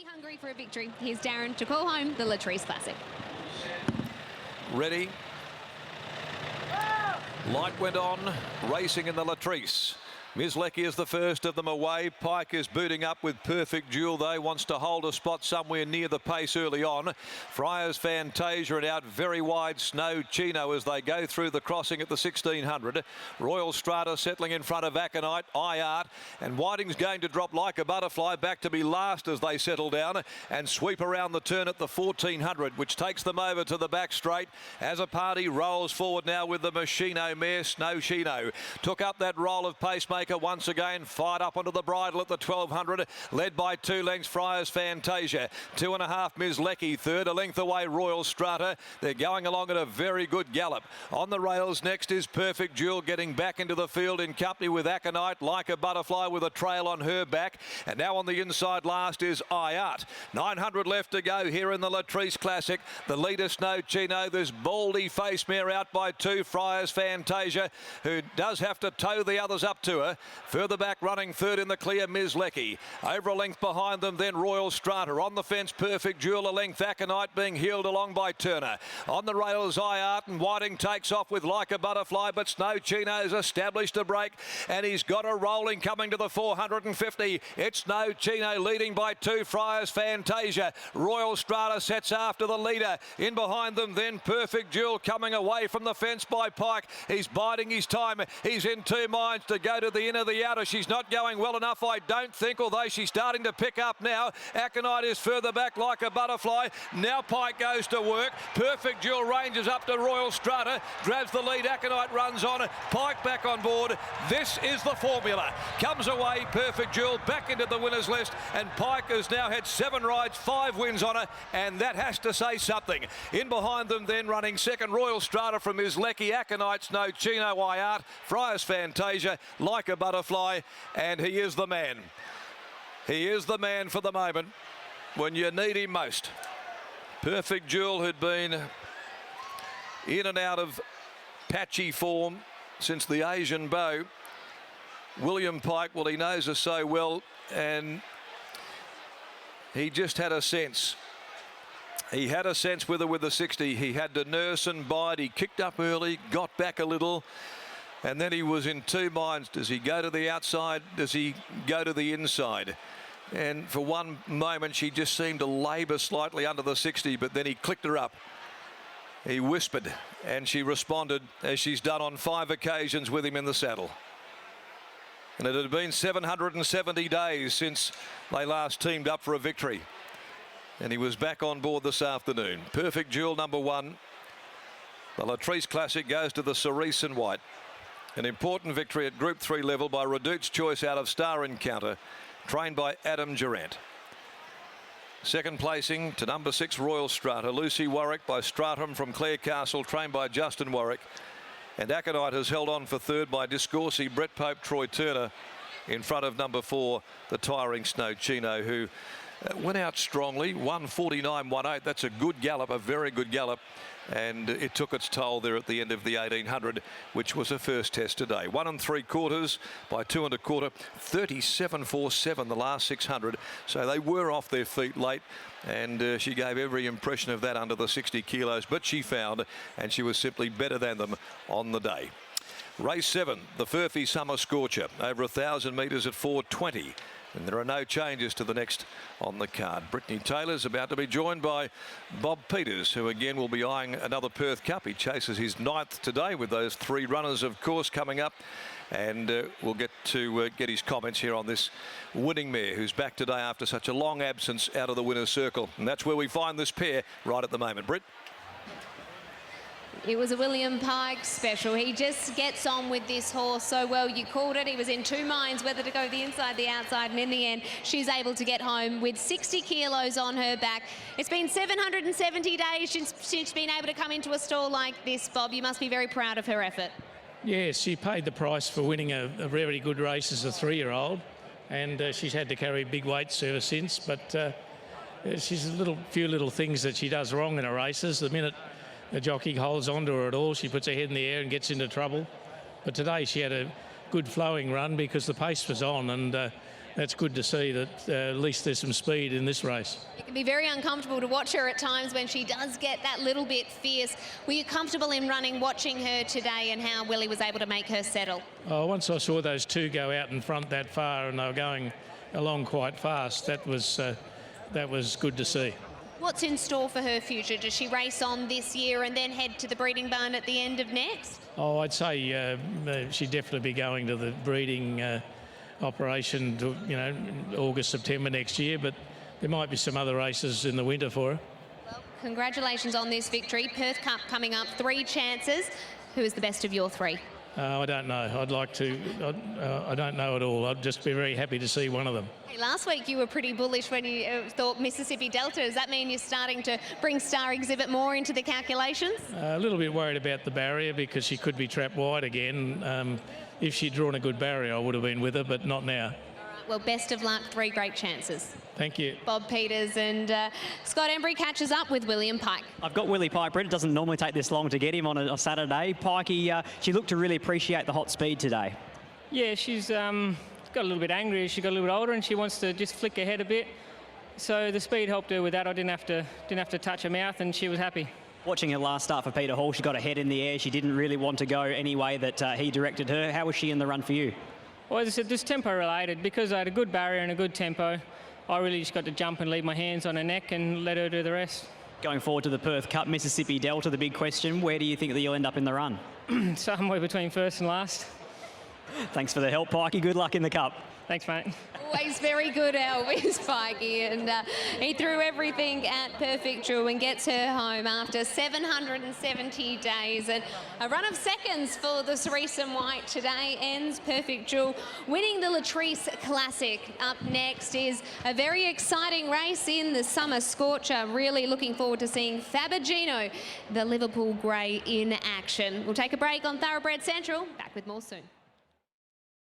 Hungry for a victory. Here's Darren to call home the Latrice Classic. Ready. Light went on, racing in the Latrice. Ms. Lecky is the first of them away. Pike is booting up with Perfect Jewel, though. Wants to hold a spot somewhere near the pace early on. Friars Fantasia and out very wide Snow Chino as they go through the crossing at the 1600. Royal Strata settling in front of Aconite, iArt, and Whiting's going to drop like a butterfly back to be last as they settle down and sweep around the turn at the 1400, which takes them over to the back straight as a party rolls forward now with the Machino mare, Snow Chino. Took up that roll of Pacemaker once again, fired up onto the bridle at the 1200, led by 2 lengths Friars Fantasia. 2.5 Ms. Lecky, third, a length away Royal Strata. They're going along at a very good gallop. On the rails next is Perfect Jewel getting back into the field in company with Aconite, like a butterfly with a trail on her back. And now on the inside last is iArt. 900 left to go here in the Latrice Classic. The leader Snow Chino, this baldy face mare out by 2 Friars Fantasia, who does have to tow the others up to her. Further back running third in the clear Ms. Lecky. Over a length behind them then Royal Strata. On the fence Perfect Jewel, a length Aconite being heeled along by Turner. On the rails iArt and Whiting takes off with Like a Butterfly, but Snow Chino's established a break and he's got a rolling coming to the 450. It's Snow Chino leading by 2 Friars Fantasia. Royal Strata sets after the leader. In behind them then Perfect Jewel coming away from the fence by Pike. He's biding his time. He's in 2 minds to go to the inner the outer. She's not going well enough, I don't think, although she's starting to pick up now. Aconite is further back like a butterfly. Now Pike goes to work. Perfect Jewel ranges up to Royal Strata, grabs the lead. Aconite runs on. Pike back on board. This is the formula. Comes away Perfect Jewel back into the winners list, and Pike has now had 7 rides, 5 wins on her, and that has to say something. In behind them then running second Royal Strata from Ms. Lecky, Aconite, Snow Chino, iArt, Friars Fantasia, Like a Butterfly, and he is the man. He is the man for the moment when you need him most. Perfect Jewel had been in and out of patchy form since the Asian Bow. William Pike, well, he knows her so well, and he just had a sense. He had a sense with her with the 60. He had to nurse and bide. He kicked up early, got back a little, and then he was in 2 minds. Does he go to the outside? Does he go to the inside? And for one moment, she just seemed to labour slightly under the 60, but then he clicked her up. He whispered, and she responded, as she's done on 5 occasions with him in the saddle. And it had been 770 days since they last teamed up for a victory. And he was back on board this afternoon. Perfect Jewel, number 1. The Latrice Classic goes to the Cerise and White. An important victory at Group 3 level by Redute's Choice out of Star Encounter, trained by Adam Durant. Second placing to number 6 Royal Strata, Lucy Warwick by Stratum from Clare Castle, trained by Justin Warwick. And Aconite has held on for third by Discorsi, Brett Pope, Troy Turner, in front of number 4, the tiring Snow Chino, who went out strongly, 149.18. That's a good gallop, a very good gallop. And it took its toll there at the end of the 1800, which was a first test today. 1 3/4 by 2 1/4, 37.47 the last 600. So they were off their feet late, and she gave every impression of that under the 60 kilos, but she found, and she was simply better than them on the day. Race 7, the Furphy Summer Scorcher, over 1,000 metres at 4:20. And there are no changes to the next on the card. Brittany Taylor's about to be joined by Bob Peters, who again will be eyeing another Perth Cup. He chases his 9th today with those 3 runners, of course, coming up. And we'll get to get his comments here on this winning mare, who's back today after such a long absence out of the winner's circle. And that's where we find this pair right at the moment. Britt? It was a William Pike special. He just gets on with this horse so well. You called it. He was in 2 minds whether to go the inside, the outside, and in the end, she's able to get home with 60 kilos on her back. It's been 770 days since she's been able to come into a stall like this, Bob. You must be very proud of her effort. Yes, she paid the price for winning a very good race as a 3-year-old, and she's had to carry big weights ever since, but she's a few little things that she does wrong in her races. The minute the jockey holds on to her at all, she puts her head in the air and gets into trouble. But today she had a good flowing run because the pace was on, and that's good to see that at least there's some speed in this race. It can be very uncomfortable to watch her at times when she does get that little bit fierce. Were you comfortable in running, watching her today, and how Willie was able to make her settle? Once I saw those two go out in front that far and they were going along quite fast, that was good to see. What's in store for her future? Does she race on this year and then head to the breeding barn at the end of next? Oh, I'd say she'd definitely be going to the breeding operation to, August, September next year, but there might be some other races in the winter for her. Well, congratulations on this victory. Perth Cup coming up, 3 chances. Who is the best of your 3? I don't know. I'd like to. I don't know at all. I'd just be very happy to see one of them. Hey, last week you were pretty bullish when you thought Mississippi Delta. Does that mean you're starting to bring Star Exhibit more into the calculations? A little bit worried about the barrier because she could be trapped wide again. If she'd drawn a good barrier, I would have been with her, but not now. Well, best of luck. 3 great chances. Thank you. Bob Peters and Scott Embry catches up with William Pike. I've got Willie Pike, Brett. It doesn't normally take this long to get him on a Saturday. Pikey, she looked to really appreciate the hot speed today. Yeah, she's got a little bit angry as she got a little bit older, and she wants to just flick her head a bit. So the speed helped her with that. I didn't have to touch her mouth, and she was happy. Watching her last start for Peter Hall, she got her head in the air. She didn't really want to go any way that he directed her. How was she in the run for you? Well, as I said, just tempo related. Because I had a good barrier and a good tempo, I really just got to jump and leave my hands on her neck and let her do the rest. Going forward to the Perth Cup, Mississippi Delta, the big question, where do you think that you'll end up in the run? Somewhere between first and last. Thanks for the help, Pikey. Good luck in the Cup. Thanks, mate. Always very good, Elvis Pikey, and he threw everything at Perfect Jewel and gets her home after 770 days. And a run of seconds for the Cerise and White today ends Perfect Jewel winning the Latrice Classic. Up next is a very exciting race in the Summer Scorcher. Really looking forward to seeing Fabergino, the Liverpool Grey, in action. We'll take a break on Thoroughbred Central. Back with more soon.